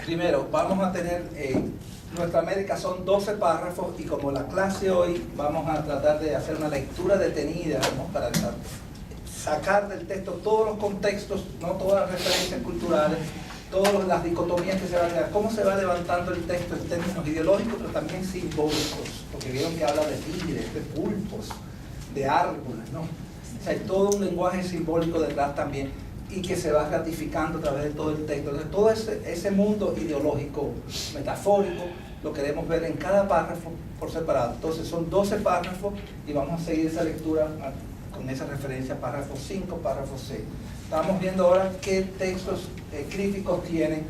Primero, vamos a tener, Nuestra América son 12 párrafos y como la clase hoy vamos a tratar de hacer una lectura detenida, ¿no? Para sacar del texto todos los contextos, no todas las referencias culturales, todas las dicotomías que se van a dar, cómo se va levantando el texto en términos ideológicos, pero también simbólicos, porque vieron que habla de tigres, de pulpos, de árboles, ¿no? O sea, hay todo un lenguaje simbólico detrás también y que se va ratificando a través de todo el texto. Entonces, todo ese mundo ideológico, metafórico, lo queremos ver en cada párrafo por separado. Entonces, son 12 párrafos y vamos a seguir esa lectura con esa referencia, párrafo 5, párrafo 6. Estamos viendo ahora qué textos críticos tienen.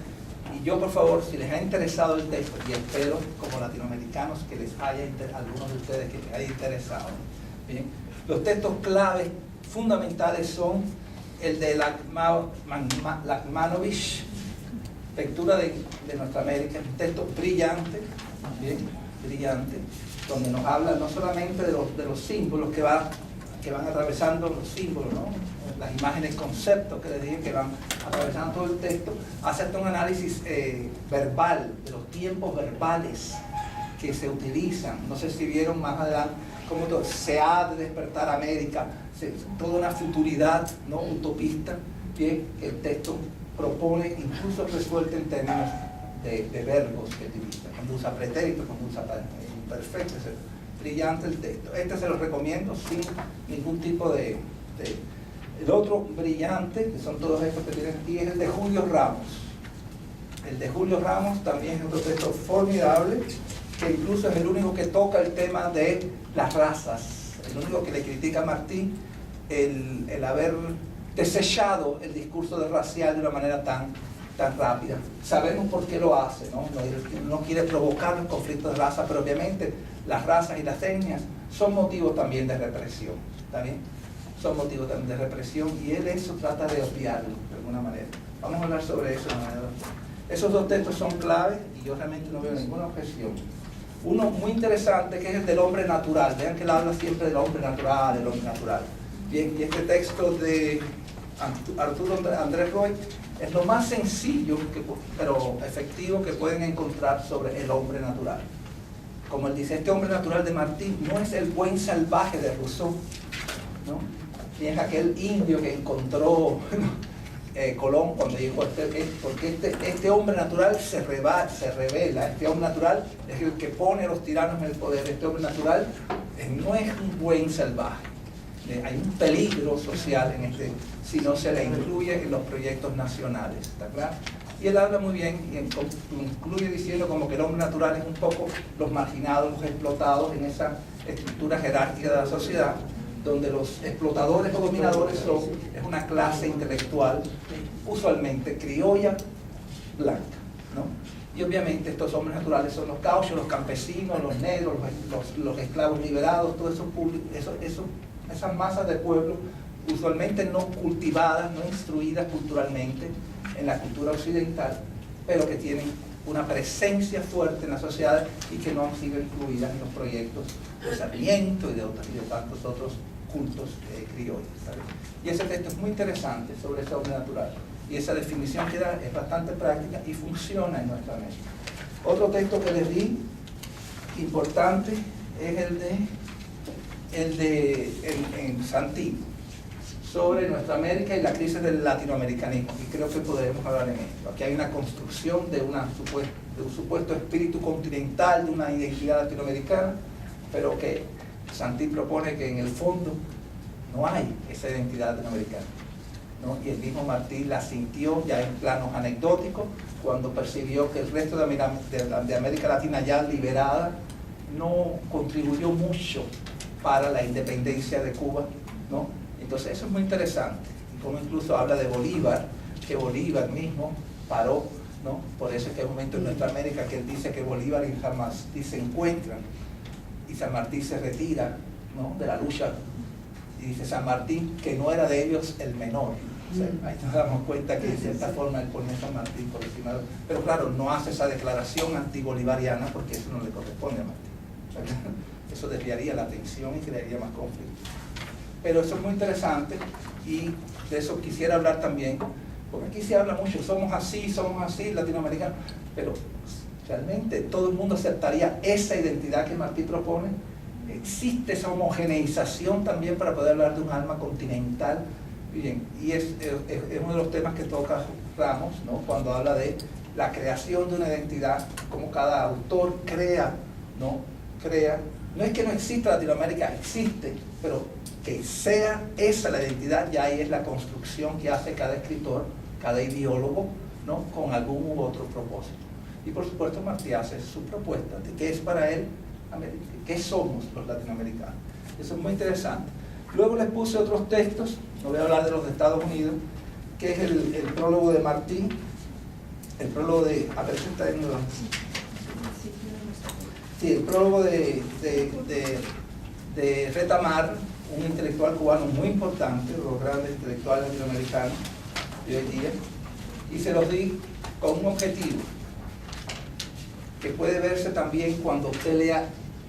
Y yo, por favor, si les ha interesado el texto, y espero, como latinoamericanos, que les haya algunos de ustedes que les haya interesado. Bien. Los textos claves fundamentales son el de Lachmanovich, Lectura de Nuestra América, un texto brillante, bien, brillante, donde nos habla no solamente de los símbolos que van atravesando los símbolos, ¿no? Las imágenes, conceptos que les dije que van atravesando todo el texto, hace un análisis verbal, de los tiempos verbales que se utilizan. No sé si vieron más adelante cómo se ha de despertar América, toda una futuridad, ¿no? Utopista, que el texto propone, incluso resuelta en términos de verbos que utiliza, cuando usa pretéritos, cuando usa imperfectos, etc. Brillante el texto. Este se los recomiendo sin ningún tipo de... El otro brillante, que son todos estos que tienen aquí, es el de Julio Ramos. El de Julio Ramos también es otro texto formidable, que incluso es el único que toca el tema de las razas, el único que le critica a Martí el haber desechado el discurso racial de una manera tan rápida. Sabemos por qué lo hace, ¿no? No quiere provocar un conflicto de raza, pero obviamente las razas y las etnias son motivos también de represión, ¿está bien? Son motivos también de represión y él eso trata de obviarlo de alguna manera. Vamos a hablar sobre eso de manera. Esos dos textos son claves y yo realmente no veo ninguna objeción. Uno muy interesante que es el del hombre natural. Vean que él habla siempre del hombre natural, del hombre natural. Bien, y este texto de Arturo Andrés Roy es lo más sencillo, pero efectivo que pueden encontrar sobre el hombre natural. Como él dice, este hombre natural de Martí no es el buen salvaje de Rousseau, ¿no? Ni es aquel indio que encontró Colón cuando dijo, porque este hombre natural se revela, este hombre natural es el que pone a los tiranos en el poder, este hombre natural no es un buen salvaje. Hay un peligro social en si no se le incluye en los proyectos nacionales, ¿está claro? Y él habla muy bien y concluye diciendo como que el hombre natural es un poco los marginados, los explotados en esa estructura jerárquica de la sociedad, donde los explotadores o dominadores es una clase intelectual usualmente criolla, blanca, ¿no? Y obviamente estos hombres naturales son los gauchos, los campesinos, los negros, los esclavos liberados, todos esos públicos, esas masas de pueblo usualmente no cultivadas, no instruidas culturalmente en la cultura occidental, pero que tienen una presencia fuerte en la sociedad y que no han sido incluidas en los proyectos de Sarmiento y de tantos otros cultos criollos. ¿Sabes? Y ese texto es muy interesante sobre ese hombre natural. Y esa definición que da es bastante práctica y funciona en nuestra América. Otro texto que les di, importante, es el de Santí, sobre nuestra América y la crisis del latinoamericanismo. Y creo que podremos hablar en esto. Aquí hay una construcción de un supuesto espíritu continental, de una identidad latinoamericana, pero que Santí propone que en el fondo no hay esa identidad latinoamericana, ¿no? Y el mismo Martí la sintió ya en planos anecdóticos cuando percibió que el resto de América Latina ya liberada no contribuyó mucho para la independencia de Cuba, ¿no? Entonces eso es muy interesante, y como incluso habla de Bolívar, que Bolívar mismo paró, ¿no? Por eso es que hay un momento en nuestra América que él dice que Bolívar y San Martín se encuentran, y San Martín se retira, ¿no? De la lucha, y dice San Martín que no era de ellos el menor. O sea, ahí nos damos cuenta que de cierta forma él pone a San Martín por encima, pero claro, no hace esa declaración antibolivariana porque eso no le corresponde a Martín. O sea, eso desviaría la atención y crearía más conflicto. Pero eso es muy interesante y de eso quisiera hablar también Porque aquí se habla mucho, somos así, latinoamericanos, pero realmente todo el mundo aceptaría esa identidad que Martí propone. Existe esa homogeneización también para poder hablar de un alma continental. Bien, y es uno de los temas que toca Ramos, ¿no? Cuando habla de la creación de una identidad, como cada autor crea, ¿no? No es que no exista Latinoamérica, existe, pero que sea esa la identidad, ya ahí es la construcción que hace cada escritor, cada ideólogo, ¿no? Con algún u otro propósito. Y por supuesto Martí hace su propuesta de qué es para él, qué somos los latinoamericanos. Eso es muy interesante. Luego les puse otros textos, no voy a hablar de los de Estados Unidos, que es el prólogo de Martí, el prólogo de... Sí, el prólogo de Retamar, un intelectual cubano muy importante, de los grandes intelectuales latinoamericanos de hoy día, y se los di con un objetivo que puede verse también cuando usted lea,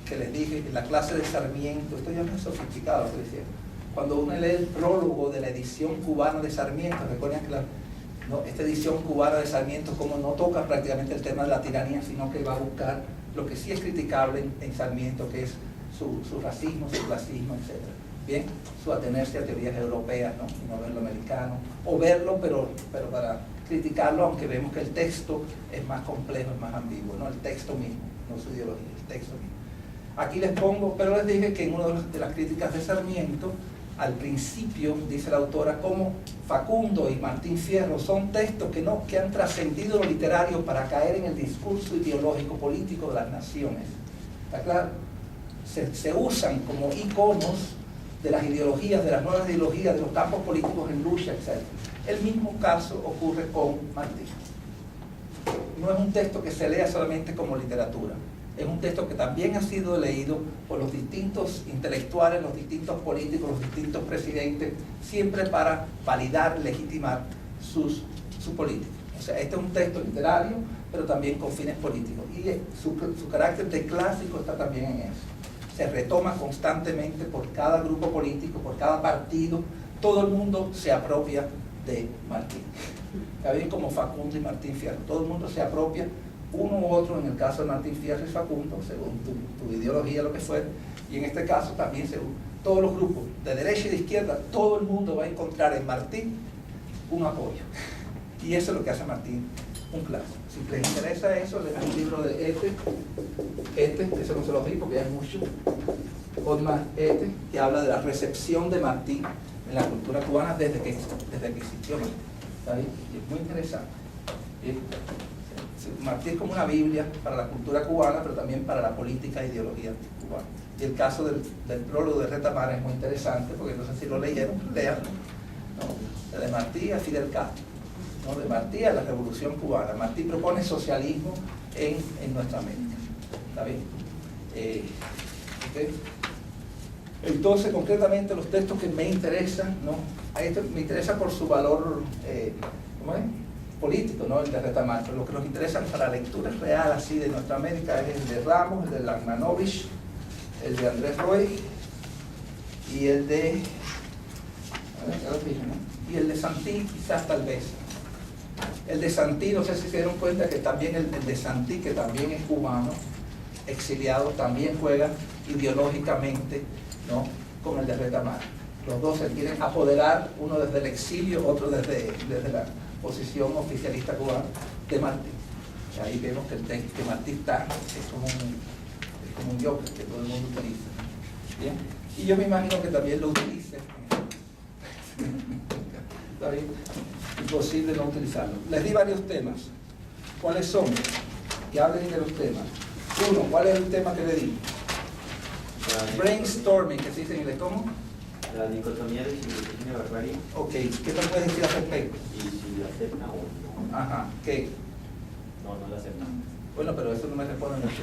que les dije, en la clase de Sarmiento. Esto ya no es sofisticado, estoy diciendo. Cuando uno lee el prólogo de la edición cubana de Sarmiento, recuerden que esta edición cubana de Sarmiento como no toca prácticamente el tema de la tiranía, sino que va a buscar lo que sí es criticable en Sarmiento, que es su racismo, su clasismo, etc. Bien, su atenerse a teorías europeas, ¿no? Y no verlo americano, o verlo, pero para criticarlo, aunque vemos que el texto es más complejo, es más ambiguo, ¿no? El texto mismo, no su ideología, el texto mismo. Aquí les pongo, pero les dije que en una de las críticas de Sarmiento, al principio, dice la autora, como Facundo y Martín Fierro son textos que han trascendido lo literario para caer en el discurso ideológico político de las naciones. ¿Está claro? Se usan como iconos de las ideologías, de las nuevas ideologías, de los campos políticos en lucha, etc. El mismo caso ocurre con Martí. No es un texto que se lea solamente como literatura. Es un texto que también ha sido leído por los distintos intelectuales, los distintos políticos, los distintos presidentes, siempre para validar, legitimar su política. O sea, este es un texto literario, pero también con fines políticos. Y su carácter de clásico está también en eso. Se retoma constantemente por cada grupo político, por cada partido. Todo el mundo se apropia de Martí. Está bien, como Facundo y Martín Fierro. Todo el mundo se apropia, uno u otro, en el caso de Martín Fierro y Facundo, según tu ideología, lo que fuera, y en este caso también según todos los grupos, de derecha y de izquierda, todo el mundo va a encontrar en Martín un apoyo. Y eso es lo que hace Martín un clásico. Si les interesa eso, lean un libro de eso no se los di porque ya es mucho, que habla de la recepción de Martín en la cultura cubana desde que existió Martín. ¿Está bien? Y es muy interesante. Martí es como una Biblia para la cultura cubana, pero también para la política e ideología cubana. Y el caso del prólogo de Retamar es muy interesante, porque no sé si lo leyeron, léanlo, ¿no? De Martí a Fidel Castro, ¿no? De Martí a la Revolución Cubana. Martí propone socialismo en nuestra América. ¿Está bien? ¿Okay? Entonces, concretamente, los textos que me interesan, ¿no? Esto me interesa por su valor, ¿cómo es? Político, ¿no? El de Retamar, pero lo que nos interesa para la lectura real así de nuestra América es el de Ramos, el de Lagmanovich, el de Andrés Roy y el de y el de Santí, quizás tal vez. El de Santí, no sé si se dieron cuenta que también el de Santí, que también es cubano, exiliado, también juega ideológicamente, ¿no? Con el de Retamar. Los dos se quieren apoderar, uno desde el exilio, otro desde la posición oficialista cubana de Martí. Y ahí vemos que el texto que Martí está es como un yoke que todo el mundo utiliza. ¿Bien? Y yo me imagino que también lo utilice. ¿Está bien? Imposible no utilizarlo. Les di varios temas. ¿Cuáles son? Que hablen de los temas. Uno, ¿cuál es el tema que le di? Brainstorming, que se dice en inglés, ¿cómo? La dicotomía de civilización y barbarie. Ok, ¿qué me puedes decir al respecto? Y si la acepta o no. Ajá, ¿qué? No la acepta. Bueno, pero eso no me responde mucho.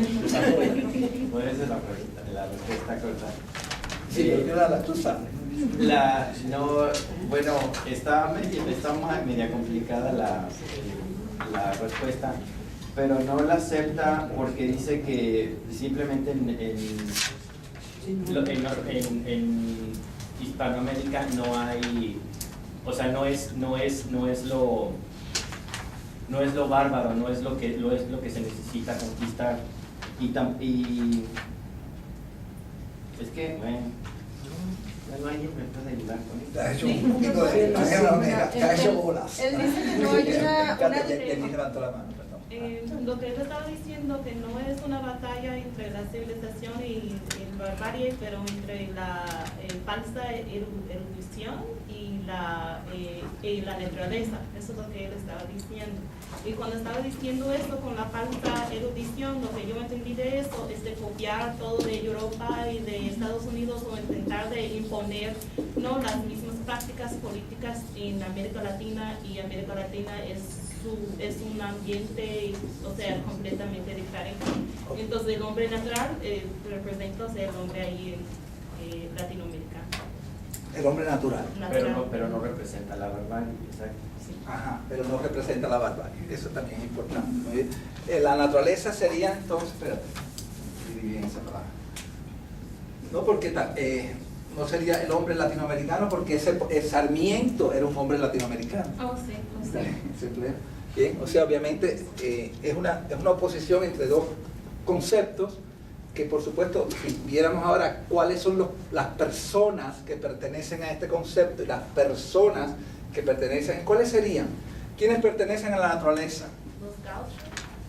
Puede ser la respuesta corta. Sí, pero tú sabes. Bueno, está media complicada la respuesta, pero no la acepta porque dice que simplemente en Hispanoamérica no hay O sea, no es lo bárbaro, no es lo que se necesita conquistar. Y es que, bueno, alguien me puede ayudar con esto. Te has hecho un poquito de... Te has hecho bolas. Él dice que no hay una Jenny levantó la mano, perdón. Lo que él estaba diciendo que no es una batalla entre la civilización y la barbarie, pero entre la falsa erudición y la naturaleza. Eso es lo que él estaba diciendo. Y cuando estaba diciendo eso con la falsa erudición, lo que yo entendí de eso es de copiar todo de Europa y de Estados Unidos o intentar de imponer no las mismas prácticas políticas en América Latina, y América Latina es un ambiente, o sea, completamente diferente. Entonces el hombre natural representa, o sea, el hombre ahí latinoamericano. El hombre natural. Pero no representa la barbarie, exacto. Sí. Ajá, pero no representa la barbarie. Eso también es importante. Muy bien. La naturaleza sería entonces, espérate, escribí bien esa palabra. No porque no sería el hombre latinoamericano, porque Sarmiento era un hombre latinoamericano. Oh, sí, sí. Bien, o sea, obviamente es una oposición entre dos conceptos que, por supuesto, si viéramos ahora cuáles son las personas que pertenecen a este concepto y las personas que pertenecen, ¿cuáles serían? ¿Quiénes pertenecen a la naturaleza? Los gauchos.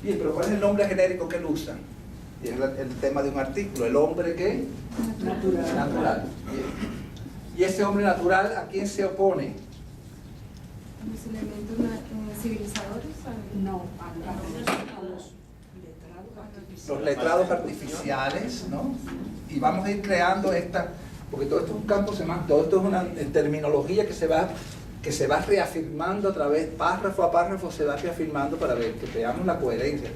Bien, pero ¿cuál es el nombre genérico que él usa? Y es el tema de un artículo, el hombre ¿qué? Natural. Bien. Y ese hombre natural, ¿a quién se opone? Los elementos civilizadores. No, a los letrados artificiales. Los letrados artificiales, ¿no? Y vamos a ir creando porque todo esto es un campo semántico, todo esto es una terminología que se va reafirmando a través, párrafo a párrafo se va reafirmando para ver que veamos la coherencia.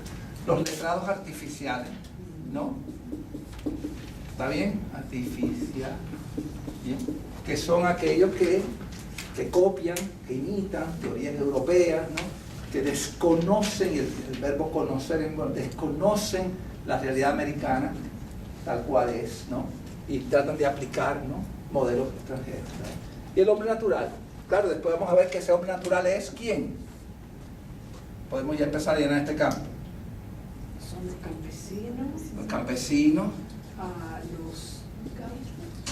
Los letrados artificiales, ¿no? ¿Está bien? Artificial, ¿bien? Que son aquellos que copian, que imitan teorías europeas, ¿no? Que desconocen, el verbo conocer, desconocen la realidad americana tal cual es, ¿no? Y tratan de aplicar, ¿no? Modelos extranjeros, ¿no? Y el hombre natural, claro, después vamos a ver que ese hombre natural es ¿quién? Podemos ya empezar a llenar este campo. Son los campesinos. Los campesinos,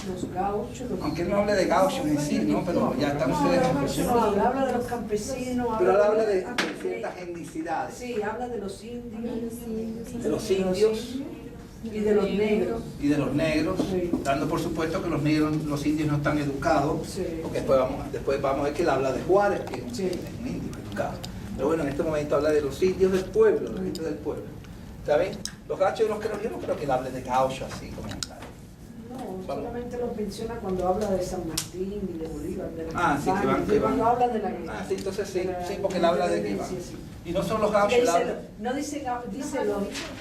Los gauchos. aunque él no hable de gauchos en sí, ¿no? Pero ya estamos en habla de los campesinos. pero él habla de ciertas etnicidades. Sí, habla de los indios. De los indios Y de los negros. y de los negros, Sí. dando por supuesto que los indios no están educados, Sí. porque después vamos a ver que él habla de Juárez, que es un Sí. indio educado. Pero bueno, en este momento habla de los indios del pueblo, la gente del pueblo. ¿Está bien? Los gauchos yo no creo que él hable de gaucho así como tal. No, solamente los menciona cuando habla de San Martín y de Bolívar, de la Sí, que van. cuando habla de la Sí, entonces sí, porque él habla de que va. Sí, sí. Y no son los gauchos, él habla. No dice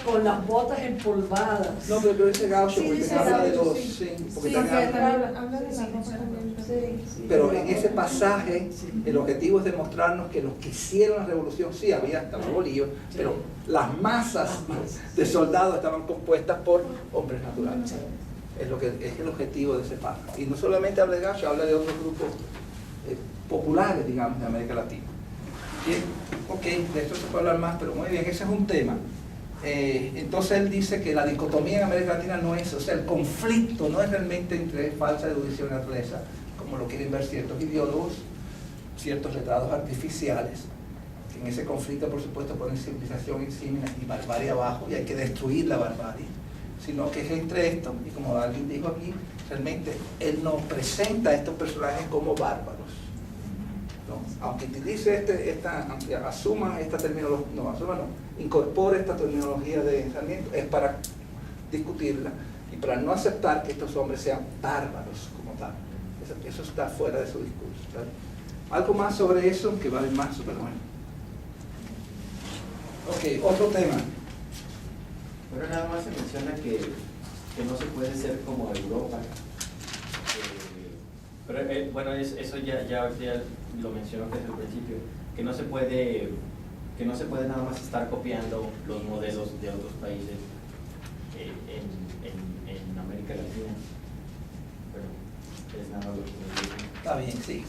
con las botas empolvadas. No, pero dice gaucho Sí, porque dice habla de gaucho, los. sí. Sí, porque Sí, también que habla. habla de la ropa también. Sí. Pero en ese pasaje, el objetivo es demostrarnos que los que hicieron la revolución, sí, estaba Bolívar, pero las masas de soldados estaban compuestas por hombres naturales. Es el objetivo de ese párrafo. Y no solamente habla de gaucho, habla de otros grupos populares, digamos, de América Latina. Bien, ok, de esto se puede hablar más, pero muy bien, ese es un tema. Entonces él dice que la dicotomía en América Latina no es, o sea, el conflicto no es realmente entre falsa erudición y naturaleza, como lo quieren ver ciertos ideólogos, ciertos letrados artificiales, que en ese conflicto, por supuesto, ponen civilización encima y barbarie abajo, y hay que destruir la barbarie, sino que es entre esto, y como alguien dijo aquí, realmente él no presenta a estos personajes como bárbaros, ¿no? Aunque utilice aunque asuma esta terminología, incorpore esta terminología de Sarmiento, es para discutirla y para no aceptar que estos hombres sean bárbaros como tal. Eso está fuera de su discurso, ¿vale? Algo más sobre eso, que va a haber más, pero bueno. Ok, otro tema. Pero nada más se menciona que no se puede ser como Europa. Pero bueno, eso ya lo mencionó desde el principio, que no se puede nada más estar copiando los modelos de otros países en América Latina. Es nada lo que me dice. Está bien, sí.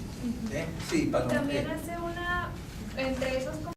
Sí, para También hace una, entre esos